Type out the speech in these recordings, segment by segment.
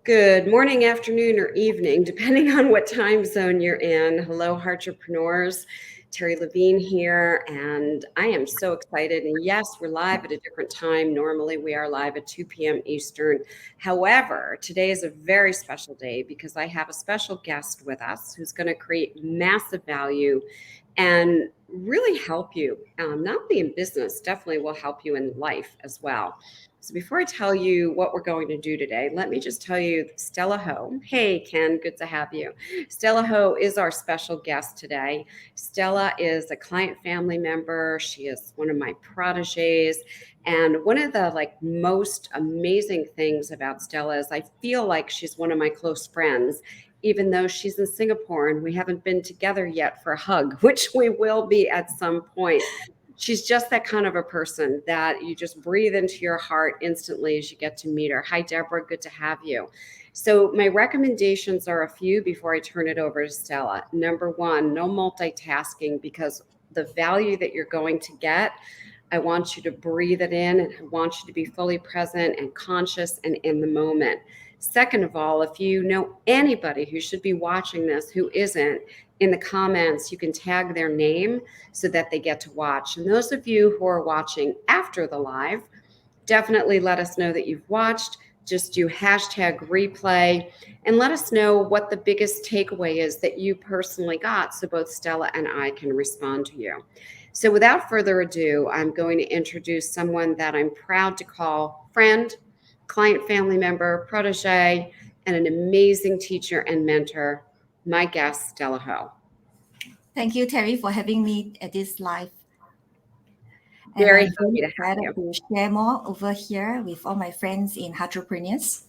Good morning, afternoon, or evening, depending on what time zone you're in. Hello, Heartrepreneurs. Terry Levine here, and I am so excited. And yes, we're live at a different time. Normally, we are live at 2 p.m. Eastern. However, today is a very special day because I have a special guest with us who's going to create massive value and really help you, not only in business, definitely will help you in life as well. So before I tell you what we're going to do today, let me just tell you Stella Ho. Hey, Ken, good to have you. Stella Ho is our special guest today. Stella is a client family member. She is one of my proteges. And one of the most amazing things about Stella is I feel like she's one of my close friends, even though she's in Singapore and we haven't been together yet for a hug, which we will be at some point. She's just that kind of a person that you just breathe into your heart instantly as you get to meet her. Hi, Deborah. Good to have you. So my recommendations are a few before I turn it over to Stella. Number one, no multitasking, because the value that you're going to get, I want you to breathe it in, and I want you to be fully present and conscious and in the moment. Second of all, if you know anybody who should be watching this who isn't, in the comments, you can tag their name so that they get to watch. And those of you who are watching after the live, definitely let us know that you've watched. Just do hashtag replay and let us know what the biggest takeaway is that you personally got so both Stella and I can respond to you. So without further ado, I'm going to introduce someone that I'm proud to call friend, client family member, protege, and an amazing teacher and mentor, my guest, Stella Ho. Thank you, Terry, for having me at this live. Very and I'm happy very to have excited you. to share more over here with all my friends in Heartrepreneurs.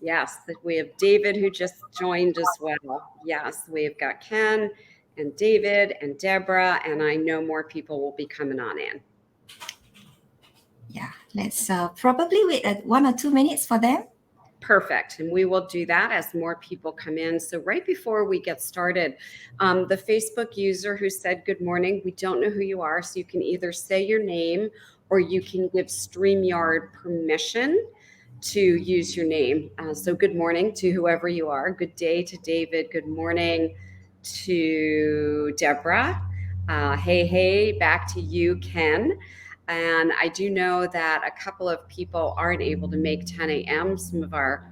Yes, we have David who just joined as well. Yes, we've got Ken and David and Deborah, and I know more people will be coming on in. Yeah, let's probably wait 1 or 2 minutes for them. Perfect. And we will do that as more people come in. So right before we get started, the Facebook user who said good morning, we don't know who you are. So you can either say your name or you can give StreamYard permission to use your name. So good morning to whoever you are. Good day to David. Good morning to Deborah. Hey, back to you, Ken. And I do know that a couple of people aren't able to make 10 a.m., some of our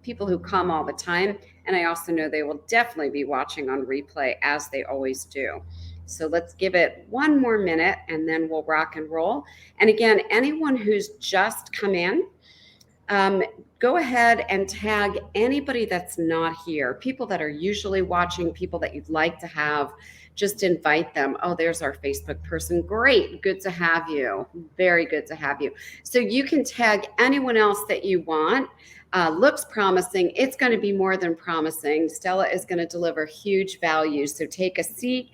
people who come all the time. And I also know they will definitely be watching on replay as they always do. So let's give it one more minute and then we'll rock and roll. And again, anyone who's just come in, go ahead and tag anybody that's not here, people that are usually watching, people that you'd like to have. Just invite them. Oh, there's our Facebook person. Great. Good to have you. Very good to have you. So you can tag anyone else that you want. Looks promising. It's going to be more than promising. Stella is going to deliver huge value. So take a seat,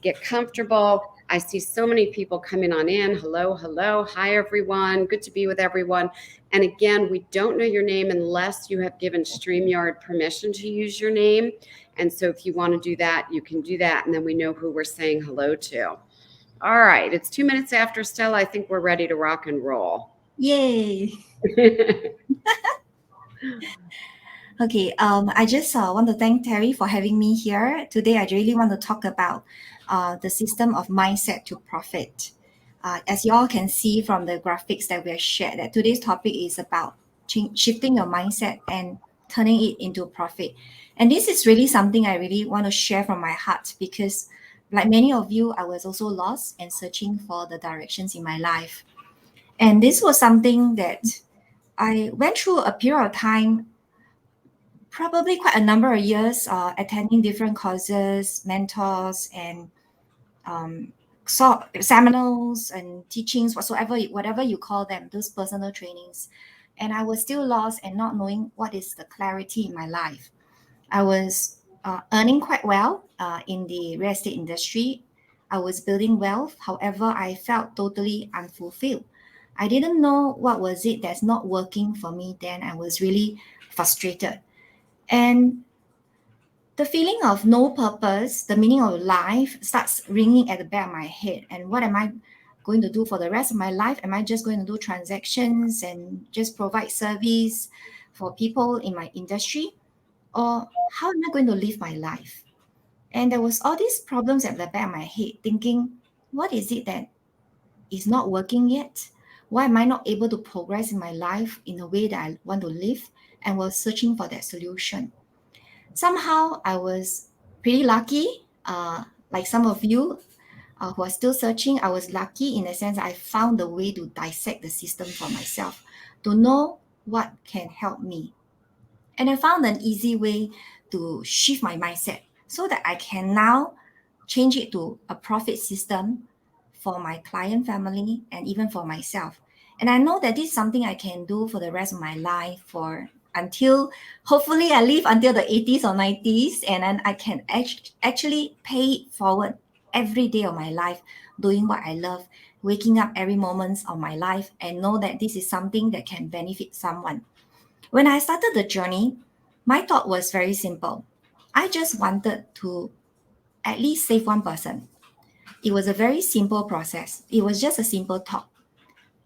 get comfortable. I see so many people coming on in. Hello. Hi, everyone. Good to be with everyone. And again, we don't know your name unless you have given StreamYard permission to use your name. And so if you want to do that, you can do that. And then we know who we're saying hello to. All right. It's 2 minutes after, Stella. I think we're ready to rock and roll. Yay! Okay, I just want to thank Terry for having me here. Today, I really want to talk about the system of mindset to profit. As you all can see from the graphics that we have shared, that today's topic is about shifting your mindset and turning it into profit. And this is really something I really want to share from my heart because, like many of you, I was also lost and searching for the directions in my life. And this was something that I went through a period of time, probably quite a number of years, attending different courses, mentors, and seminars and teachings, whatever you call them, those personal trainings. And I was still lost and not knowing what is the clarity in my life. I was earning quite well in the real estate industry. I was building wealth. However, I felt totally unfulfilled. I didn't know what was it that's not working for me then. I was really frustrated. And the feeling of no purpose, the meaning of life starts ringing at the back of my head. And what am I going to do for the rest of my life? Am I just going to do transactions and just provide service for people in my industry? Or how am I going to live my life? And there was all these problems at the back of my head, thinking, what is it that is not working yet? Why am I not able to progress in my life in the way that I want to live? And was searching for that solution. Somehow I was pretty lucky, like some of you who are still searching. I was lucky in the sense I found a way to dissect the system for myself, to know what can help me. And I found an easy way to shift my mindset so that I can now change it to a profit system for my client family and even for myself. And I know that this is something I can do for the rest of my life, for until hopefully I live until the 80s or 90s, and then I can actually pay it forward every day of my life, doing what I love, waking up every moment of my life, and know that this is something that can benefit someone. When I started the journey, my thought was very simple. I just wanted to at least save one person. It was a very simple process. It was just a simple thought.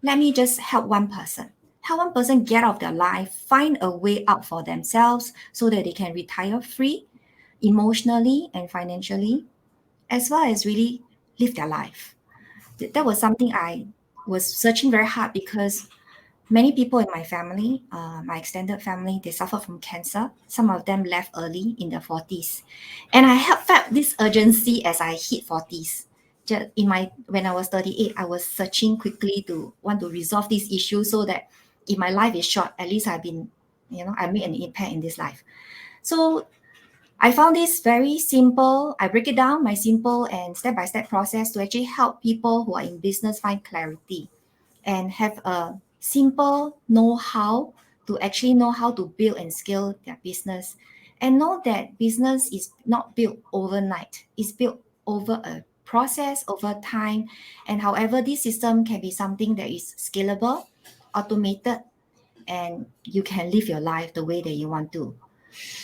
Let me just help one person. Help one person get out of their life, find a way out for themselves so that they can retire free, emotionally and financially, as well as really live their life. That was something I was searching very hard because many people in my family, my extended family, they suffer from cancer. Some of them left early in their 40s. And I have felt this urgency as I hit 40s. Just when I was 38, I was searching quickly to want to resolve this issue so that if my life is short, at least I made an impact in this life. So I found this very simple. I break it down, my simple and step-by-step process to actually help people who are in business find clarity and have a simple know-how to actually know how to build and scale their business, and know that business is not built overnight. It's built over a process, over time. And however, this system can be something that is scalable, automated, and you can live your life the way that you want to.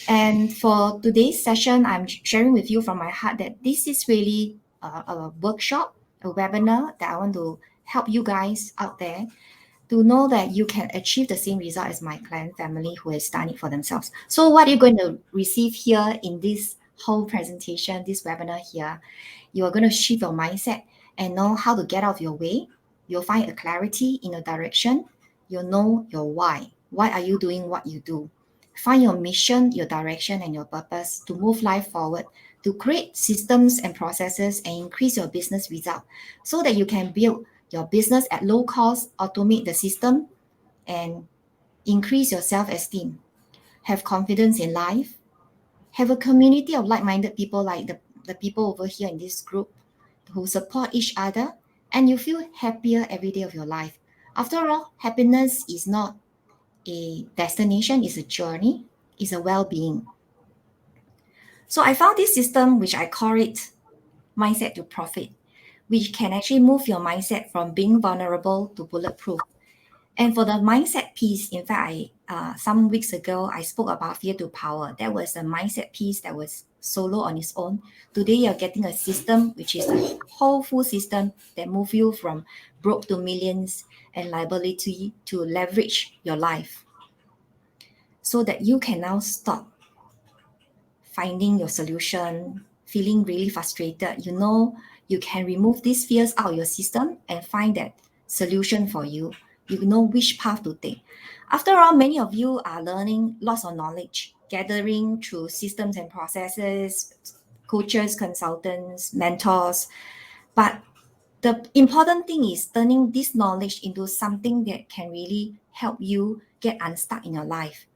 And for today's session, I'm sharing with you from my heart that this is really a workshop, a webinar that I want to help you guys out there to know that you can achieve the same result as my client family who has done it for themselves. So what you're going to receive here in this whole presentation, this webinar here, you are going to shift your mindset and know how to get out of your way. You'll find a clarity in a direction. You'll know your why. Why are you doing what you do? Find your mission, your direction, and your purpose to move life forward, to create systems and processes and increase your business result so that you can build your business at low cost, automate the system, and increase your self-esteem. Have confidence in life. Have a community of like-minded people like the people over here in this group who support each other, and you feel happier every day of your life. After all, happiness is not a destination, it's a journey, it's a well-being. So I found this system which I call it mindset to profit, which can actually move your mindset from being vulnerable to bulletproof. And for the mindset piece, in fact, some weeks ago, I spoke about fear to power. That was a mindset piece that was solo on its own. Today, you're getting a system, which is a whole full system that move you from broke to millions and liability to leverage your life so that you can now stop finding your solution, feeling really frustrated. You know, you can remove these fears out of your system and find that solution for you. You know which path to take. After all, many of you are learning lots of knowledge, gathering through systems and processes, coaches, consultants, mentors. But the important thing is turning this knowledge into something that can really help you get unstuck in your life.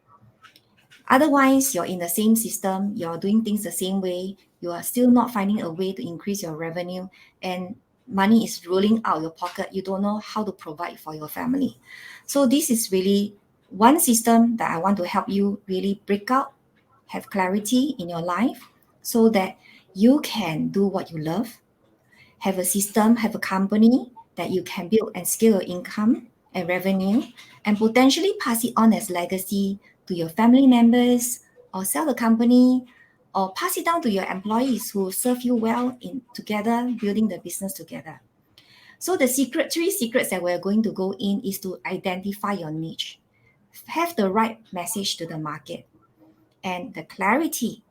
Otherwise, you're in the same system, you're doing things the same way, you are still not finding a way to increase your revenue, and money is rolling out your pocket. You don't know how to provide for your family. So this is really one system that I want to help you really break out, have clarity in your life so that you can do what you love, have a system, have a company that you can build and scale your income and revenue, and potentially pass it on as legacy to your family members, or sell the company, or pass it down to your employees who serve you well in together building the business together. So the three secrets that we're going to go in is to identify your niche, have the right message to the market, and the clarity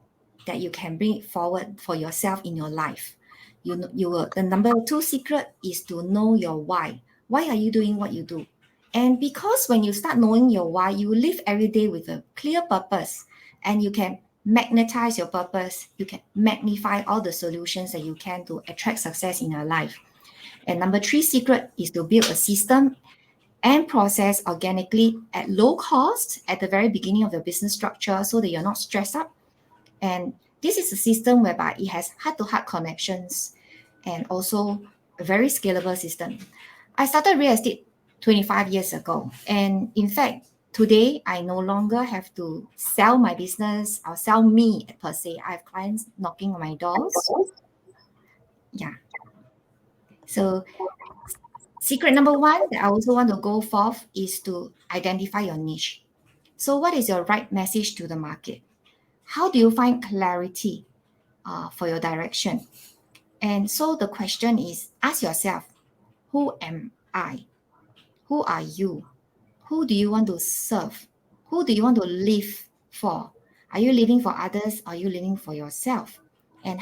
that you can bring forward for yourself in your life. The number two secret is to know your why. Why are you doing what you do? And because when you start knowing your why, you live every day with a clear purpose, and you can magnetize your purpose. You can magnify all the solutions that you can to attract success in your life. And number three secret is to build a system and process organically at low cost at the very beginning of your business structure so that you're not stressed up. And this is a system whereby it has heart-to-heart connections and also a very scalable system. I started real estate 25 years ago. And in fact, today I no longer have to sell my business or sell me per se. I have clients knocking on my doors. Yeah. So secret number one that I also want to go forth is to identify your niche. So what is your right message to the market? How do you find clarity for your direction? And so the question is, ask yourself, who am I? Who are you? Who do you want to serve? Who do you want to live for? Are you living for others? Or are you living for yourself? And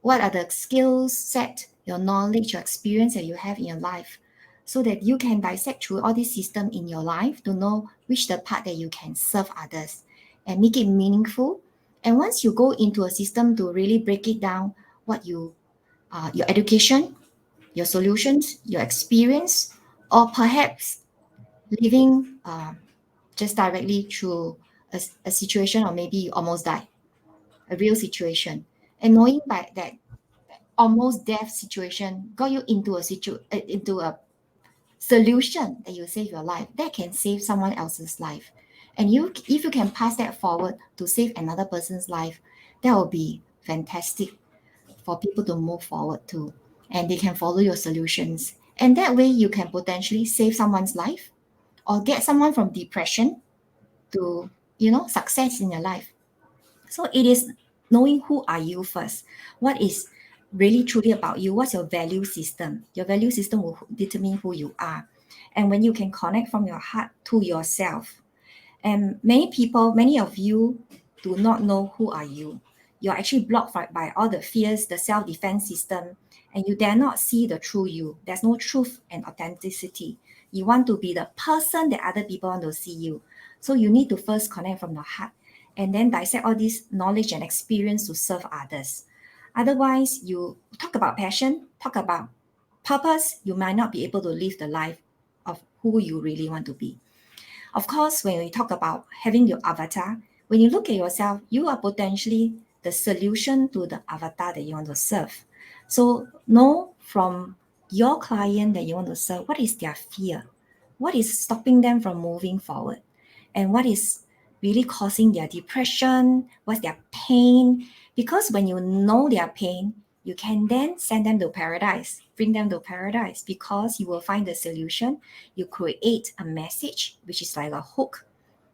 what are the skills set, your knowledge, your experience that you have in your life, so that you can dissect through all this system in your life to know which the part that you can serve others and make it meaningful. And once you go into a system to really break it down, your education, your solutions, your experience, or perhaps living just directly through a situation, or maybe you almost died, a real situation, and knowing by that almost death situation got you into into a solution that you save your life, that can save someone else's life. And if you can pass that forward to save another person's life, that will be fantastic for people to move forward to, and they can follow your solutions. And that way you can potentially save someone's life or get someone from depression to success in your life. So it is knowing who are you first. What is really truly about you? What's your value system? Your value system will determine who you are. And when you can connect from your heart to yourself, and many of you do not know who are you. You're actually blocked by all the fears, the self-defense system, and you dare not see the true you. There's no truth and authenticity. You want to be the person that other people want to see you. So you need to first connect from your heart and then dissect all this knowledge and experience to serve others. Otherwise, you talk about passion, talk about purpose, you might not be able to live the life of who you really want to be. Of course, when we talk about having your avatar, when you look at yourself, you are potentially the solution to the avatar that you want to serve. So know from your client that you want to serve, what is their fear? What is stopping them from moving forward? And what is really causing their depression? What's their pain? Because when you know their pain, you can then send them to paradise, bring them to paradise, because you will find the solution. You create a message, which is like a hook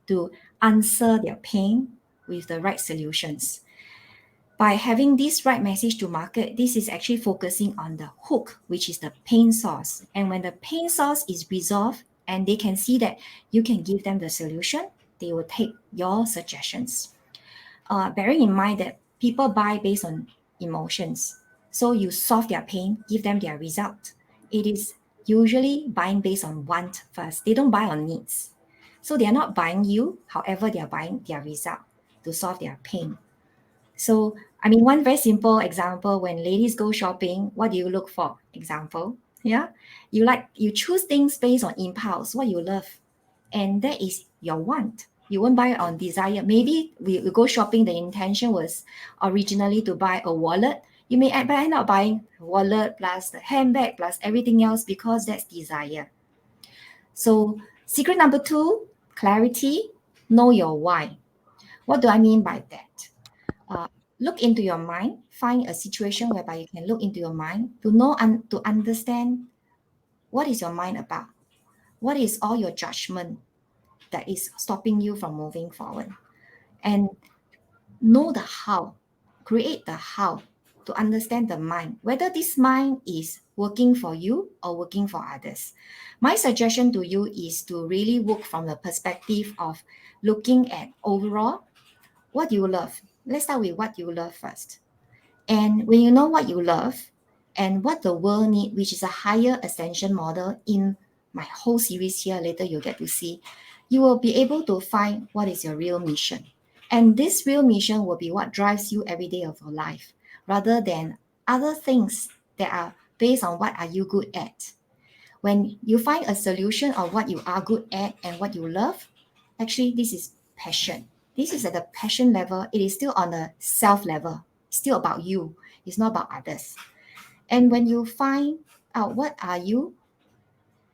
to answer their pain with the right solutions. By having this right message to market, this is actually focusing on the hook, which is the pain source. And when the pain source is resolved and they can see that you can give them the solution, they will take your suggestions. Bearing in mind that people buy based on emotions. So you solve their pain, give them their result. It is usually buying based on want first. They don't buy on needs. So they are not buying you, however, they are buying their result to solve their pain. So, one very simple example, when ladies go shopping, what do you look for? Example, yeah? You choose things based on impulse, what you love. And that is your want. You won't buy on desire. Maybe we go shopping, the intention was originally to buy a wallet. You may end up buying a wallet plus the handbag plus everything else because that's desire. So secret number two, clarity, know your why. What do I mean by that? Look into your mind, find a situation whereby you can look into your mind to know and to understand what is your mind about. What is all your judgment that is stopping you from moving forward? And know the how, create the how to understand the mind, whether this mind is working for you or working for others. My suggestion to you is to really work from the perspective of looking at overall what you love. Let's start with what you love first. And when you know what you love and what the world needs, which is a higher ascension model in my whole series here, later you'll get to see, you will be able to find what is your real mission. And this real mission will be what drives you every day of your life, rather than other things that are based on what are you good at. When you find a solution of what you are good at and what you love, actually this is passion. This is at the passion level. It is still on the self level, still about you. It's not about others. And when you find out what are you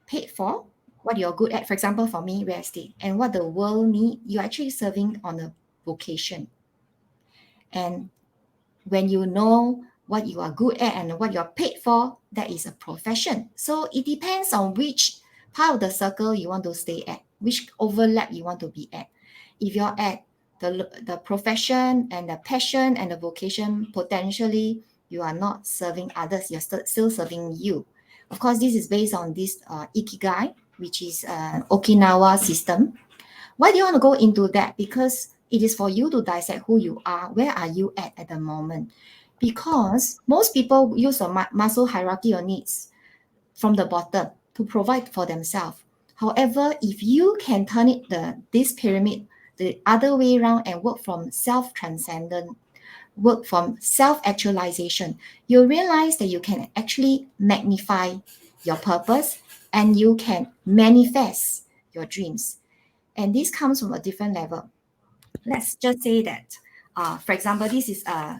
paid for, what you're good at, for example, for me, real estate, and what the world need, you're actually serving on a vocation. And when you know what you are good at and what you're paid for, that is a profession. So it depends on which part of the circle you want to stay at, which overlap you want to be at. If you're at the profession and the passion and the vocation, potentially you are not serving others, you're still serving you. Of course, this is based on this Ikigai, which is an Okinawa system. Why do you want to go into that? Because it is for you to dissect who you are. Where are you at the moment? Because most people use a Maslow hierarchy of needs from the bottom to provide for themselves. However, if you can turn it this pyramid the other way around and work from self-transcendent, work from self-actualization, you realize that you can actually magnify your purpose and you can manifest your dreams. And this comes from a different level. Let's just say that, for example, this is a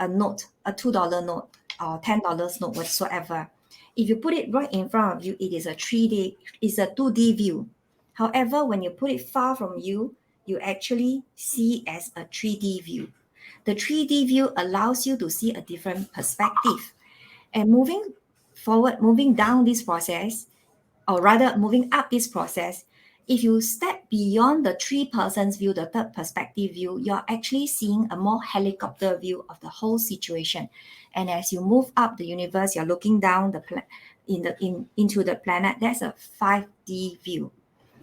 note, a $2 note or $10 note, whatsoever. If you put it right in front of you, it is a 3D, it's a 2D view. However, when you put it far from you, you actually see it as a 3D view. The 3D view allows you to see a different perspective. And moving forward, moving down this process, or rather moving up this process, if you step beyond the three persons view, the third perspective view, you're actually seeing a more helicopter view of the whole situation. And as you move up the universe, you're looking down into the planet. That's a 5D view.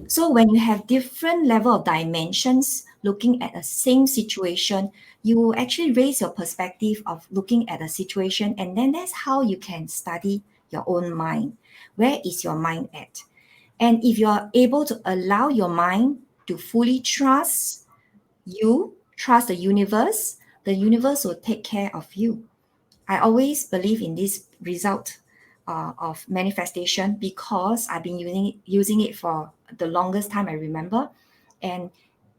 So when you have different level of dimensions looking at the same situation, you will actually raise your perspective of looking at a situation, and then that's how you can study your own mind. Where is your mind at? And if you're able to allow your mind to fully trust you, trust the universe will take care of you. I always believe in this result of manifestation because I've been using it for the longest time I remember. And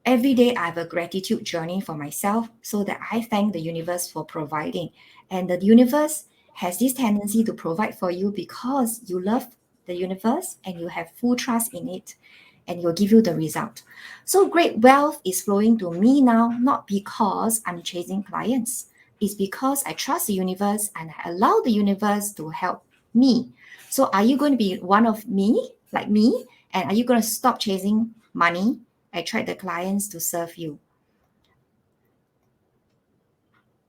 every day I have a gratitude journey for myself so that I thank the universe for providing. And the universe has this tendency to provide for you because you love the universe and you have full trust in it, and it will give you the result. So great wealth is flowing to me now, not because I'm chasing clients. It's because I trust the universe and I allow the universe to help me. So are you going to be one of me, like me? And are you going to stop chasing money, attract the clients to serve you?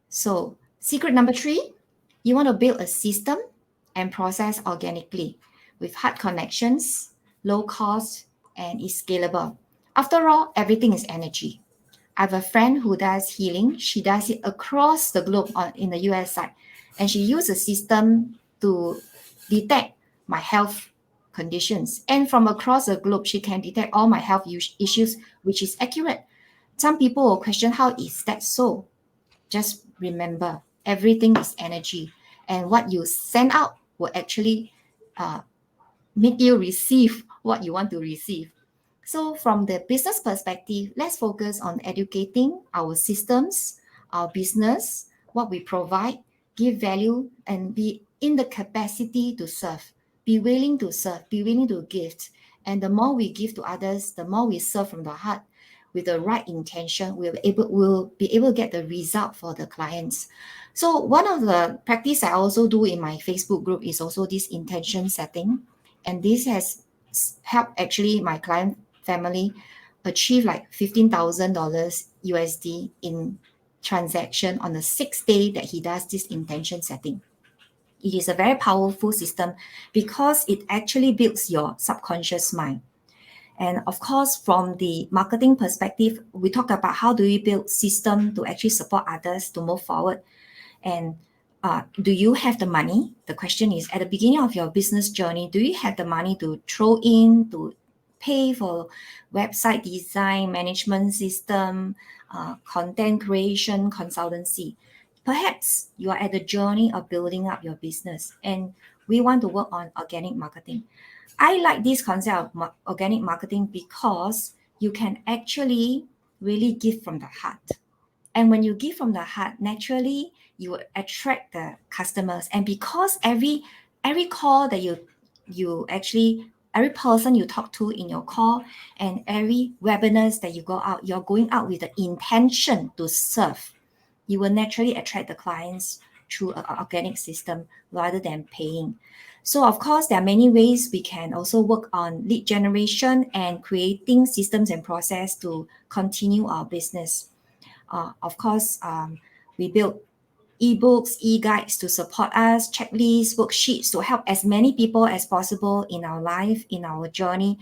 So secret number 3, you want to build a system and process organically with hard connections, low cost, and is scalable. After all, everything is energy. I have a friend who does healing. She does it across the globe in the US side. And she used a system to detect my health conditions. And from across the globe, she can detect all my health issues, which is accurate. Some people will question, how is that so? Just remember, everything is energy. And what you send out will actually make you receive what you want to receive. So from the business perspective, let's focus on educating our systems, our business, what we provide, give value, and be in the capacity to serve. Be willing to serve, be willing to give. And the more we give to others, the more we serve from the heart with the right intention, we'll be able to get the result for the clients. So one of the practice I also do in my Facebook group is also this intention setting. And this has helped actually my client family achieve like $15,000 USD in transaction on the 6th day that he does this intention setting. It is a very powerful system because it actually builds your subconscious mind. And of course, from the marketing perspective, we talk about how do we build system to actually support others to move forward. And do you have the money? The question is, at the beginning of your business journey, do you have the money to throw in to pay for website design, management system, content creation, consultancy? Perhaps you are at the journey of building up your business and we want to work on organic marketing. I like this concept of organic marketing because you can actually really give from the heart. And when you give from the heart, naturally you will attract the customers. And because every call that you actually every person you talk to in your call and every webinars that you go out, you're going out with the intention to serve. You will naturally attract the clients through an organic system rather than paying. So of course, there are many ways we can also work on lead generation and creating systems and process to continue our business. Of course, we build ebooks, e-guides to support us, checklists, worksheets to help as many people as possible in our life, in our journey,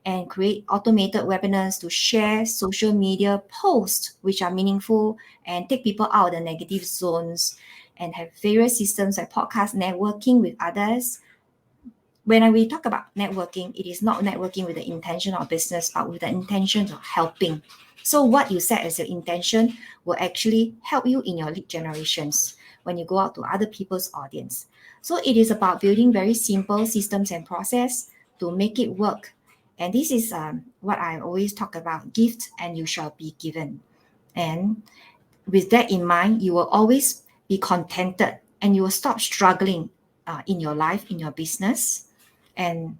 and create automated webinars to share social media posts which are meaningful and take people out of the negative zones, and have various systems like podcast networking with others. When we talk about networking, it is not networking with the intention of business, but with the intention of helping. So what you set as your intention will actually help you in your lead generations when you go out to other people's audience. So it is about building very simple systems and process to make it work. And this is what I always talk about, gift and you shall be given. And with that in mind, you will always be contented and you will stop struggling in your life, in your business, and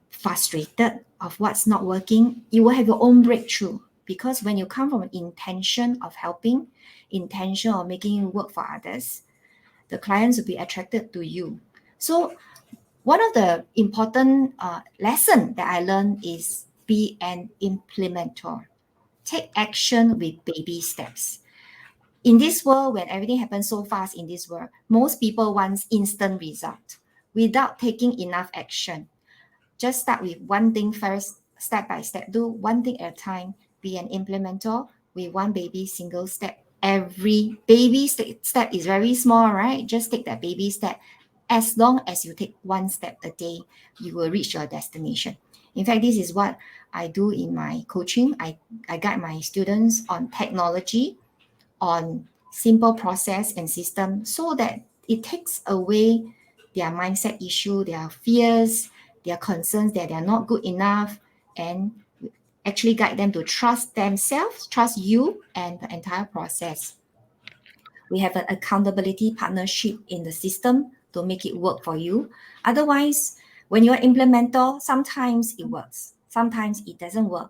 frustrated of what's not working. You will have your own breakthrough. Because when you come from an intention of helping, intention of making it work for others, the clients will be attracted to you. So one of the important lesson that I learned is be an implementer. Take action with baby steps. In this world, when everything happens so fast in this world, most people want instant result without taking enough action. Just start with one thing first, step by step. Do one thing at a time. Be an implementer with one baby single step. Every baby step is very small, right? Just take that baby step. As long as you take one step a day, you will reach your destination. In fact, this is what I do in my coaching. I guide my students on technology, on simple process and system so that it takes away their mindset issue, their fears, their concerns that they're not good enough, and actually guide them to trust themselves, trust you and the entire process. We have an accountability partnership in the system to make it work for you. Otherwise, when you're implementer, sometimes it works, sometimes it doesn't work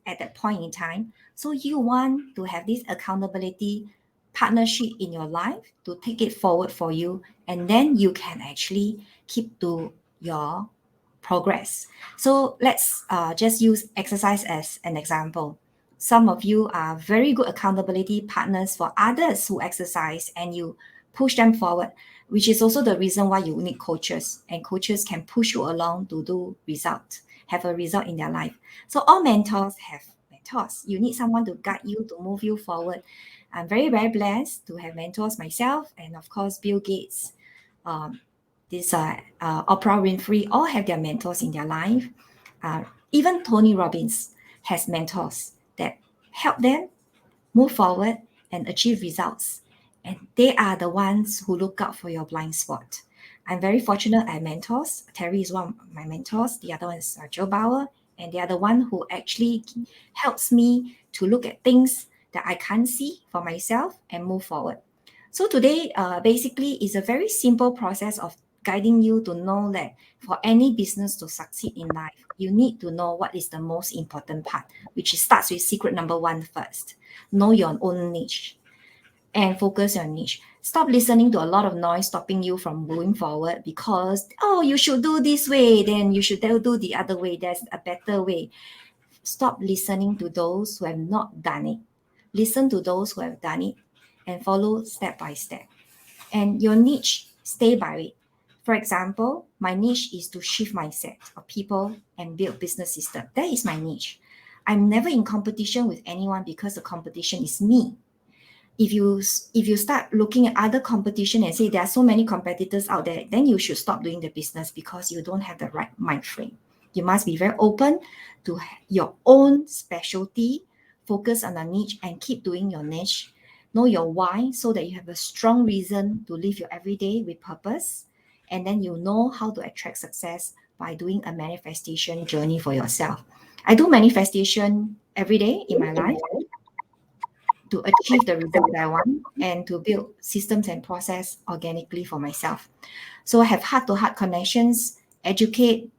at that point in time. So you want to have this accountability partnership in your life to take it forward for you, and then you can actually keep to your progress. So let's just use exercise as an example. Some of you are very good accountability partners for others who exercise and you push them forward, which is also the reason why you need coaches, and coaches can push you along to do result, have a result in their life. So all mentors have mentors. You need someone to guide you, to move you forward. I'm very, very blessed to have mentors myself, and of course, Bill Gates, Oprah Winfrey, all have their mentors in their life. Even Tony Robbins has mentors that help them move forward and achieve results. And they are the ones who look out for your blind spot. I'm very fortunate I have mentors. Terry is one of my mentors. The other one is Joe Bauer. And they are the one who actually helps me to look at things that I can't see for myself and move forward. So today, basically, is a very simple process of guiding you to know that for any business to succeed in life, you need to know what is the most important part, which starts with secret number one first. Know your own niche and focus your niche. Stop listening to a lot of noise stopping you from moving forward because, oh, you should do this way, then you should do the other way. There's a better way. Stop listening to those who have not done it. Listen to those who have done it and follow step by step. And your niche stay by it. For example, my niche is to shift mindset of people and build business system. That is my niche. I'm never in competition with anyone because the competition is me. If you start looking at other competition and say there are so many competitors out there, then you should stop doing the business because you don't have the right mind frame. You must be very open to your own specialty, focus on a niche and keep doing your niche. Know your why so that you have a strong reason to live your everyday with purpose. And then you know how to attract success by doing a manifestation journey for yourself. I do manifestation every day in my life to achieve the result that I want and to build systems and process organically for myself. So I have heart-to-heart connections, educate,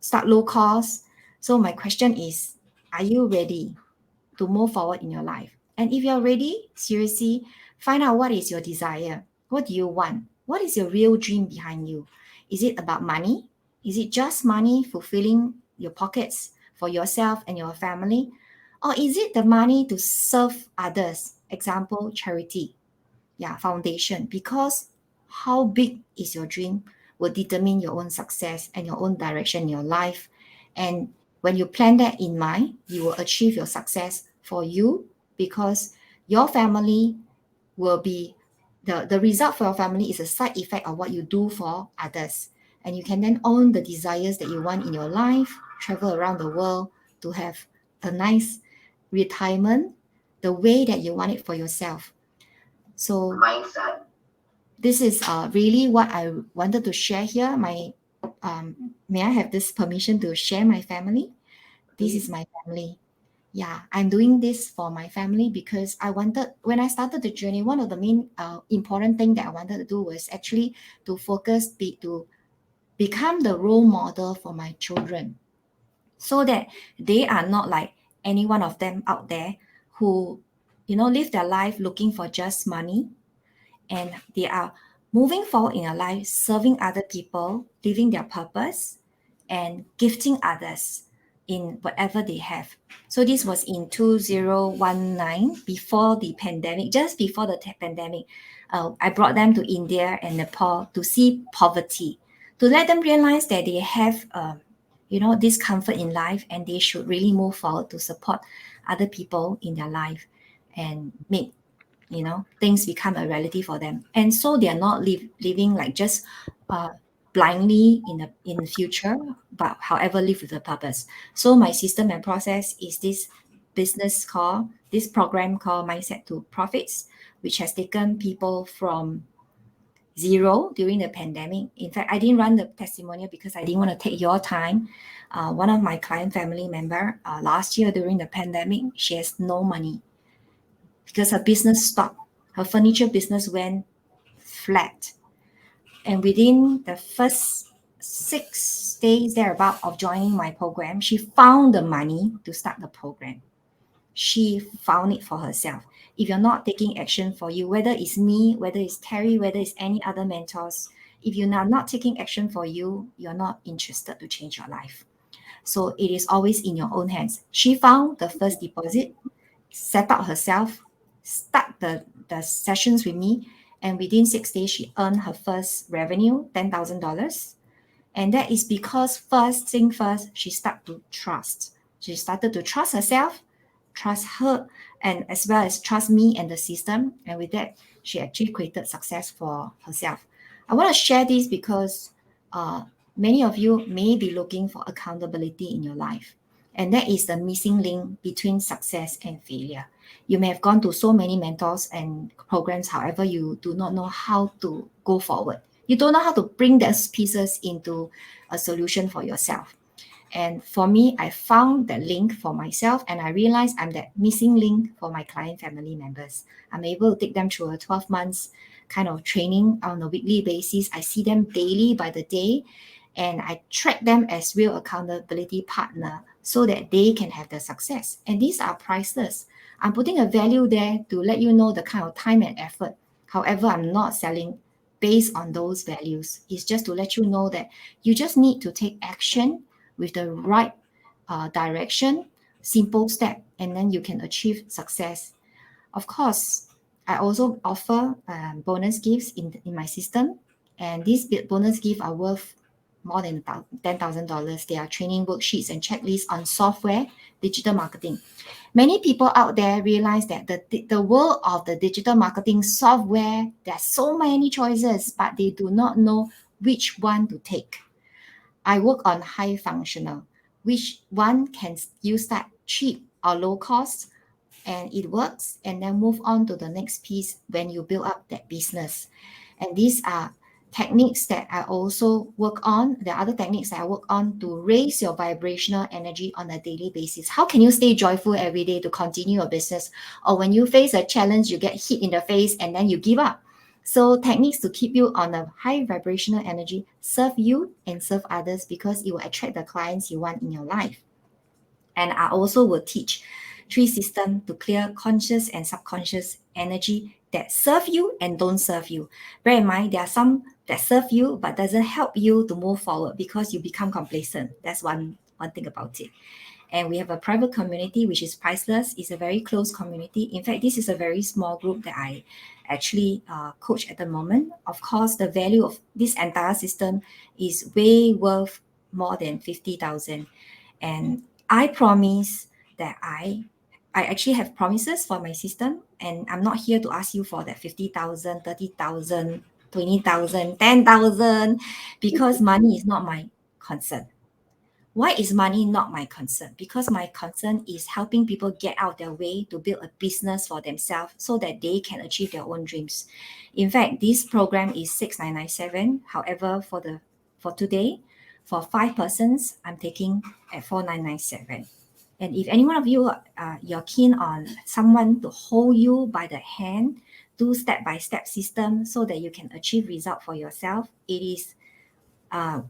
start low cost. So my question is, are you ready to move forward in your life? And if you're ready, seriously, find out what is your desire. What do you want? What is your real dream behind you? Is it about money? Is it just money fulfilling your pockets for yourself and your family? Or is it the money to serve others? Example, charity, foundation. Because how big is your dream will determine your own success and your own direction in your life. And when you plan that in mind, you will achieve your success for you because your family will be the result for your family is a side effect of what you do for others. And you can then own the desires that you want in your life, travel around the world to have a nice retirement the way that you want it for yourself. So mindset. This is really what I wanted to share here. May I have this permission to share my family? This is my family. Yeah, I'm doing this for my family because when I started the journey, one of the main important thing that I wanted to do was actually to to become the role model for my children so that they are not like any one of them out there who, live their life looking for just money, and they are moving forward in their life, serving other people, living their purpose, and gifting others in whatever they have. So this was in 2019, before the pandemic, just before the pandemic. I brought them to India and Nepal to see poverty, to let them realize that they have, discomfort in life and they should really move forward to support other people in their life and make things become a reality for them, and so they are not living like just blindly in the future, but however live with a purpose. So my system and process is this program called Mindset to Profits, which has taken people from zero during the pandemic. In fact, I didn't run the testimonial because I didn't want to take your time. One of my client family member last year during the pandemic, she has no money because her business stopped. Her furniture business went flat. And within the first 6 days thereabout of joining my program, she found the money to start the program. She found it for herself. If you're not taking action for you, whether it's me, whether it's Terry, whether it's any other mentors, if you're not taking action for you, you're not interested to change your life. So it is always in your own hands. She found the first deposit, set up herself, start the sessions with me, and within 6 days she earned her first revenue, $10,000. And that is because first thing first, she started to trust herself, trust her, and as well as trust me and the system. And with that, she actually created success for herself. I want to share this because many of you may be looking for accountability in your life. And that is the missing link between success and failure. You may have gone to so many mentors and programs, however, you do not know how to go forward. You don't know how to bring those pieces into a solution for yourself. And for me, I found that link for myself and I realized I'm that missing link for my client family members. I'm able to take them through a 12 months kind of training on a weekly basis. I see them daily by the day and I track them as real accountability partner so that they can have the success. And these are priceless. I'm putting a value there to let you know the kind of time and effort. However, I'm not selling based on those values. It's just to let you know that you just need to take action with the right direction, simple step, and then you can achieve success. Of course, I also offer bonus gifts in my system. And these bonus gifts are worth more than $10,000. They are training worksheets and checklists on software, digital marketing. Many people out there realize that the world of the digital marketing software, there are so many choices, but they do not know which one to take. I work on high functional, which one can you start cheap or low cost, and it works, and then move on to the next piece when you build up that business. And these are techniques that I also work on. The other techniques that I work on to raise your vibrational energy on a daily basis. How can you stay joyful every day to continue your business? Or when you face a challenge, you get hit in the face and then you give up. So techniques to keep you on a high vibrational energy, serve you and serve others, because it will attract the clients you want in your life. And I also will teach 3 systems to clear conscious and subconscious energy that serve you and don't serve you. Bear in mind, there are some that serve you but doesn't help you to move forward because you become complacent. That's one thing about it. And we have a private community, which is priceless. It's a very close community. In fact, this is a very small group that I actually coach at the moment. Of course, the value of this entire system is way worth more than 50,000. And I promise that I actually have promises for my system, and I'm not here to ask you for that 50,000, 30,000, 20,000, 10,000, because money is not my concern. Why is money not my concern? Because my concern is helping people get out their way to build a business for themselves so that they can achieve their own dreams. In fact, this program is 6,997. However, for today, for 5 persons, I'm taking at 4,997. And if any one of you you're keen on someone to hold you by the hand, do step-by-step system so that you can achieve result for yourself, it is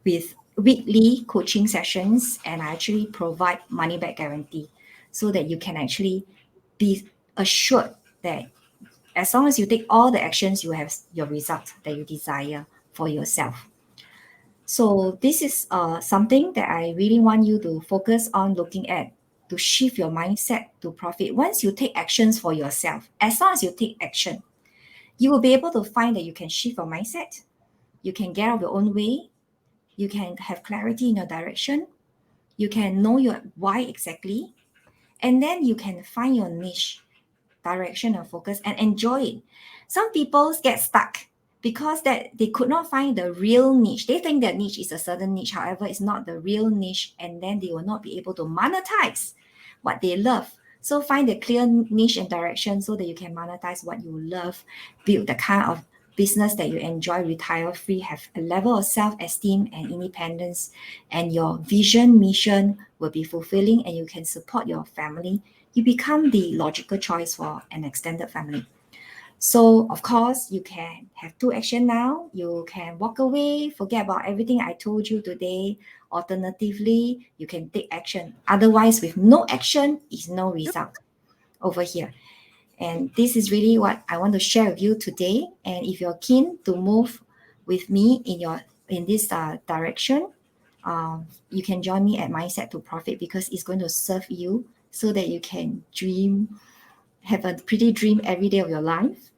with weekly coaching sessions, and I actually provide money back guarantee so that you can actually be assured that as long as you take all the actions, you have your result that you desire for yourself. So this is something that I really want you to focus on looking at, to shift your mindset to profit. Once you take actions for yourself, as long as you take action, you will be able to find that you can shift your mindset. You can get out of your own way. You can have clarity in your direction. You can know your why exactly. And then you can find your niche, direction and focus, and enjoy it. Some people get stuck because that they could not find the real niche. They think their niche is a certain niche, however, it's not the real niche, and then they will not be able to monetize what they love. So find the clear niche and direction so that you can monetize what you love, build the kind of business that you enjoy, retire free, have a level of self-esteem and independence, and your vision, mission will be fulfilling, and you can support your family. You become the logical choice for an extended family. So, of course, you can have 2 action now. You can walk away, forget about everything I told you today. Alternatively, you can take action. Otherwise, with no action is no result over here. And this is really what I want to share with you today. And if you're keen to move with me in this direction, you can join me at Mindset to Profit, because it's going to serve you so that you can dream, have a pretty dream every day of your life.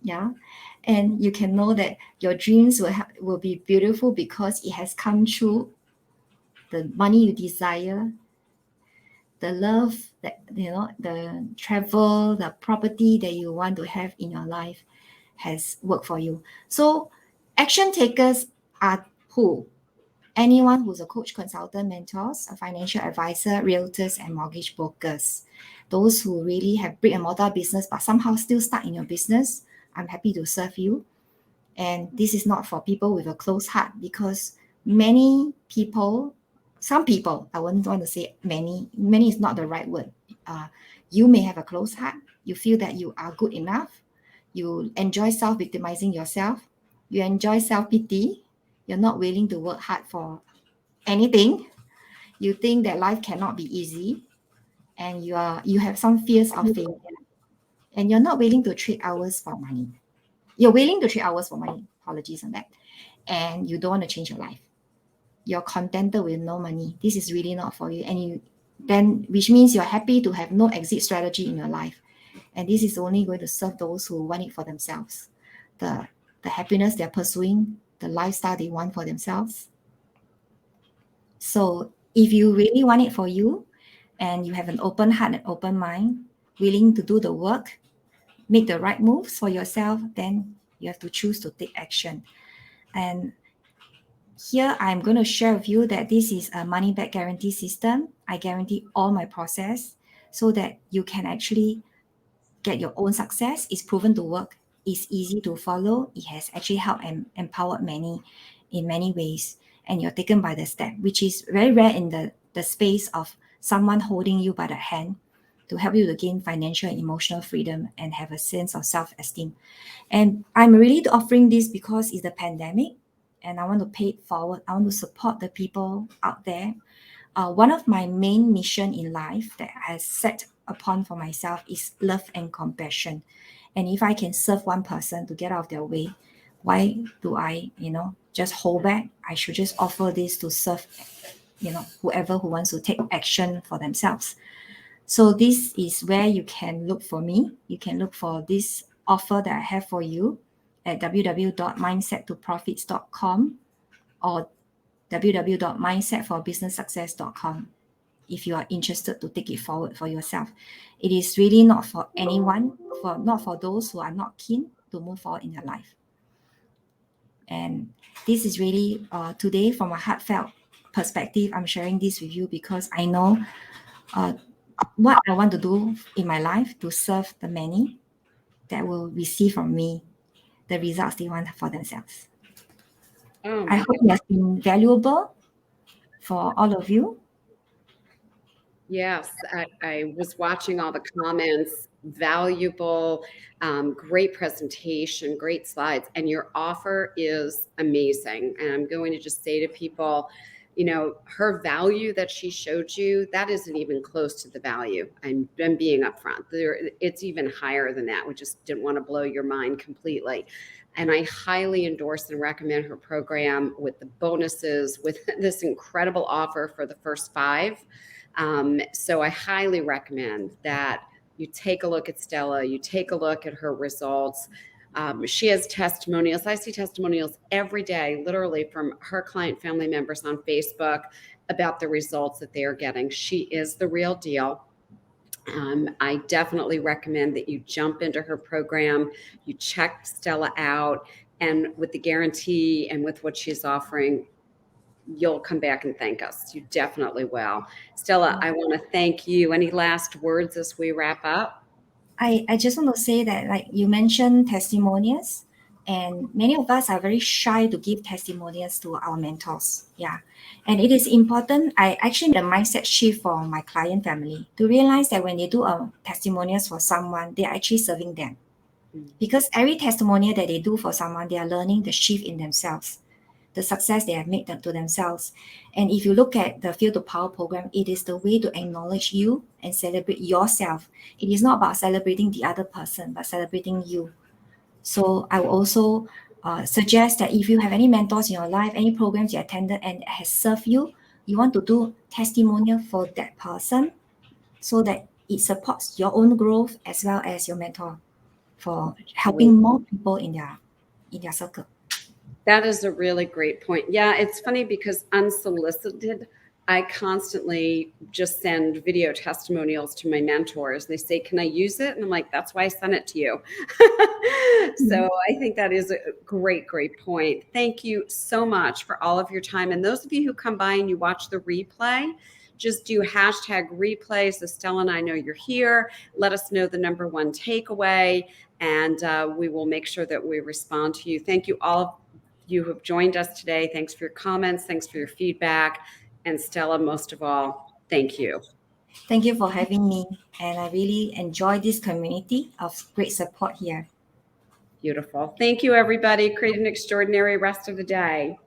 Yeah. And you can know that your dreams will be beautiful because it has come true. The money you desire, the love, that the travel, the property that you want to have in your life has worked for you. So action takers are who? Anyone who's a coach, consultant, mentors, a financial advisor, realtors, and mortgage brokers. Those who really have brick and mortar business but somehow still stuck in your business, I'm happy to serve you. And this is not for people with a closed heart, because some people, I wouldn't want to say many is not the right word. You may have a closed heart. You feel that you are good enough. You enjoy self-victimizing yourself. You enjoy self-pity. You're not willing to work hard for anything. You think that life cannot be easy, and you have some fears of failure, and you're not willing to trade hours for money. You're willing to trade hours for money. Apologies on that. And you don't want to change your life. You're contented with no money. This is really not for you. Which means you're happy to have no exit strategy in your life. And this is only going to serve those who want it for themselves. The the happiness they're pursuing, the lifestyle they want for themselves. So if you really want it for you and you have an open heart and open mind, willing to do the work, make the right moves for yourself, then you have to choose to take action. And here I'm going to share with you that this is a money back guarantee system. I guarantee all my process so that you can actually get your own success. It's proven to work. It's easy to follow. It has actually helped and empowered many in many ways. And you're taken by the step, which is very rare in the space of someone holding you by the hand to help you to gain financial and emotional freedom and have a sense of self-esteem. And I'm really offering this because it's the pandemic and I want to pay it forward. I want to support the people out there. One of my main mission in life that I set upon for myself is love and compassion. And if I can serve one person to get out of their way, why do I, just hold back? I should just offer this to serve, whoever who wants to take action for themselves. So this is where you can look for me. You can look for this offer that I have for you at www.mindset2profits.com or www.mindsetforbusinesssuccess.com if you are interested to take it forward for yourself. It is really not for anyone, not for those who are not keen to move forward in their life. And this is really today from a heartfelt perspective, I'm sharing this with you because I know what I want to do in my life to serve the many that will receive from me the results they want for themselves. I hope it has been valuable for all of you. Yes, I was watching all the comments, valuable, great presentation, great slides, and your offer is amazing. And I'm going to just say to people, her value that she showed you, that isn't even close to the value. I'm being upfront. It's even higher than that. We just didn't want to blow your mind completely. And I highly endorse and recommend her program with the bonuses, with this incredible offer for the first 5. So I highly recommend that you take a look at Stella, you take a look at her results. She has testimonials. I see testimonials every day, literally from her client family members on Facebook about the results that they are getting. She is the real deal. I definitely recommend that you jump into her program, you check Stella out, and with the guarantee and with what she's offering, you'll come back and thank us. You definitely will. Stella, I want to thank you. Any last words as we wrap up? I just want to say that, like you mentioned, testimonials, and many of us are very shy to give testimonials to our mentors. Yeah. And it is important. I actually made a mindset shift for my client family to realize that when they do a testimonials for someone, they're actually serving them. Because every testimonial that they do for someone, they are learning the shift in themselves, the success they have made to themselves. And if you look at the Feel to Power program, it is the way to acknowledge you and celebrate yourself. It is not about celebrating the other person, but celebrating you. So I will also suggest that if you have any mentors in your life, any programs you attended and has served you, you want to do testimonial for that person so that it supports your own growth as well as your mentor for helping more people in their circle. That is a really great point. Yeah, it's funny because unsolicited, I constantly just send video testimonials to my mentors. They say, can I use it? And I'm like, that's why I sent it to you. So I think that is a great, great point. Thank you so much for all of your time. And those of you who come by and you watch the replay, just do #replay. So Stella and I know you're here. Let us know the number one takeaway, and we will make sure that we respond to you. Thank you all you who have joined us today. Thanks for your comments. Thanks for your feedback. And Stella, most of all, thank you. Thank you for having me. And I really enjoy this community of great support here. Beautiful. Thank you, everybody. Create an extraordinary rest of the day.